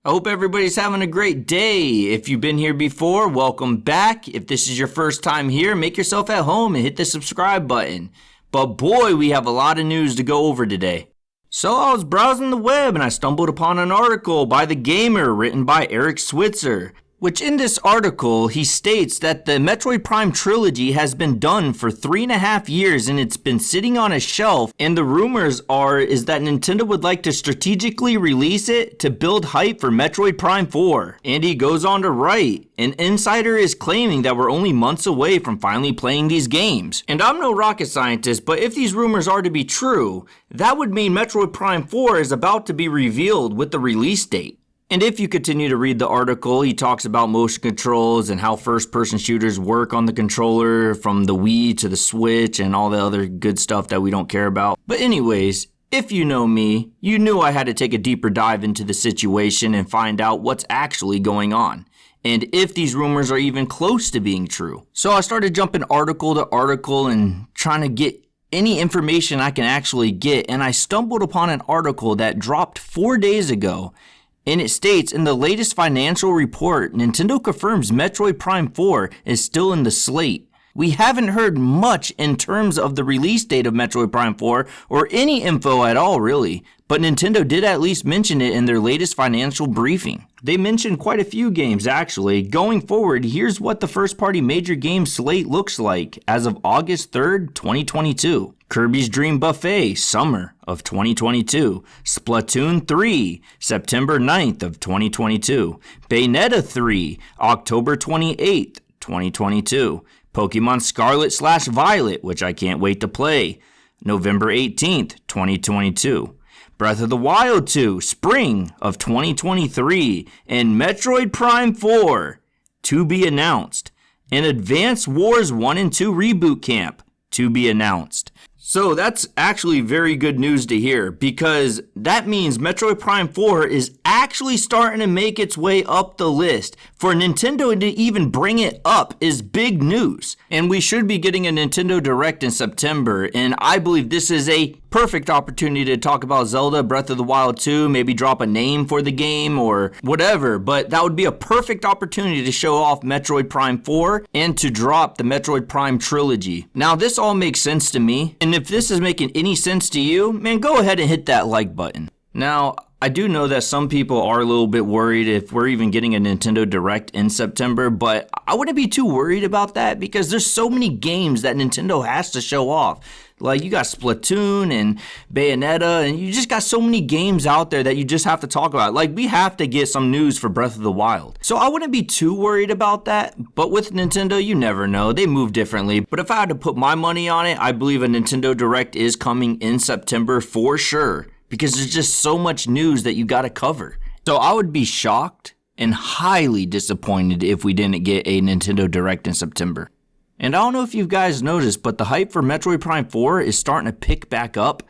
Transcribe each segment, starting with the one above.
I hope everybody's having a great day. If you've been here before, welcome back. If this is your first time here, make yourself at home and hit the subscribe button. But boy, we have a lot of news to go over today. So I was browsing the web and I stumbled upon an article by The Gamer written by Eric Switzer, which in this article, he states that the Metroid Prime Trilogy has been done for 3.5 years and it's been sitting on a shelf, and the rumors is that Nintendo would like to strategically release it to build hype for Metroid Prime 4. And he goes on to write, an insider is claiming that we're only months away from finally playing these games. And I'm no rocket scientist, but if these rumors are to be true, that would mean Metroid Prime 4 is about to be revealed with the release date. And if you continue to read the article, he talks about motion controls and how first-person shooters work on the controller from the Wii to the Switch and all the other good stuff that we don't care about. But anyways, if you know me, you knew I had to take a deeper dive into the situation and find out what's actually going on, and if these rumors are even close to being true. So I started jumping article to article and trying to get any information I can actually get, and I stumbled upon an article that dropped 4 days ago. And it states, in the latest financial report, Nintendo confirms Metroid Prime 4 is still in the slate. We haven't heard much in terms of the release date of Metroid Prime 4 or any info at all really, but Nintendo did at least mention it in their latest financial briefing. They mentioned quite a few games actually. Going forward, here's what the first party major game slate looks like as of August 3rd, 2022. Kirby's Dream Buffet, summer of 2022. Splatoon 3, September 9th of 2022. Bayonetta 3, October 28th, 2022. Pokemon Scarlet/Violet, which I can't wait to play, November 18th, 2022. Breath of the Wild 2, spring of 2023. And Metroid Prime 4, to be announced. And Advance Wars 1 and 2 Reboot Camp, to be announced. So that's actually very good news to hear, because that means Metroid Prime 4 is actually starting to make its way up the list. For Nintendo to even bring it up is big news. And we should be getting a Nintendo Direct in September, and I believe this is a perfect opportunity to talk about Zelda Breath of the Wild 2, maybe drop a name for the game or whatever, but that would be a perfect opportunity to show off Metroid Prime 4 and to drop the Metroid Prime Trilogy. Now this all makes sense to me, and if this is making any sense to you, man, go ahead and hit that like button. Now, I do know that some people are a little bit worried if we're even getting a Nintendo Direct in September, but I wouldn't be too worried about that because there's so many games that Nintendo has to show off. Like, you got Splatoon and Bayonetta, and you just got so many games out there that you just have to talk about. Like, we have to get some news for Breath of the Wild. So I wouldn't be too worried about that, but with Nintendo, you never know. They move differently. But if I had to put my money on it, I believe a Nintendo Direct is coming in September for sure, because there's just so much news that you got to cover. So I would be shocked and highly disappointed if we didn't get a Nintendo Direct in September. And I don't know if you guys noticed, but the hype for Metroid Prime 4 is starting to pick back up,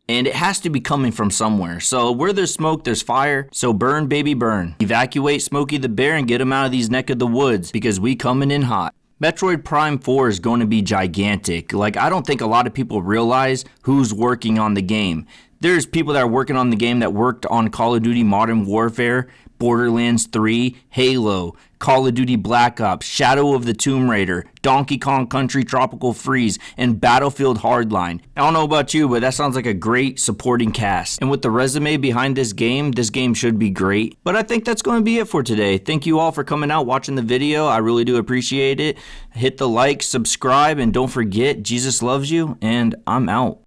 and it has to be coming from somewhere. So where there's smoke, there's fire. So burn, baby, burn. Evacuate Smokey the Bear and get him out of these neck of the woods, because we coming in hot. Metroid Prime 4 is going to be gigantic. Like, I don't think a lot of people realize who's working on the game. There's people that are working on the game that worked on Call of Duty Modern Warfare, Borderlands 3, Halo, Call of Duty Black Ops, Shadow of the Tomb Raider, Donkey Kong Country Tropical Freeze, and Battlefield Hardline. I don't know about you, but that sounds like a great supporting cast. And with the resume behind this game should be great. But I think that's going to be it for today. Thank you all for coming out, watching the video. I really do appreciate it. Hit the like, subscribe, and don't forget, Jesus loves you, and I'm out.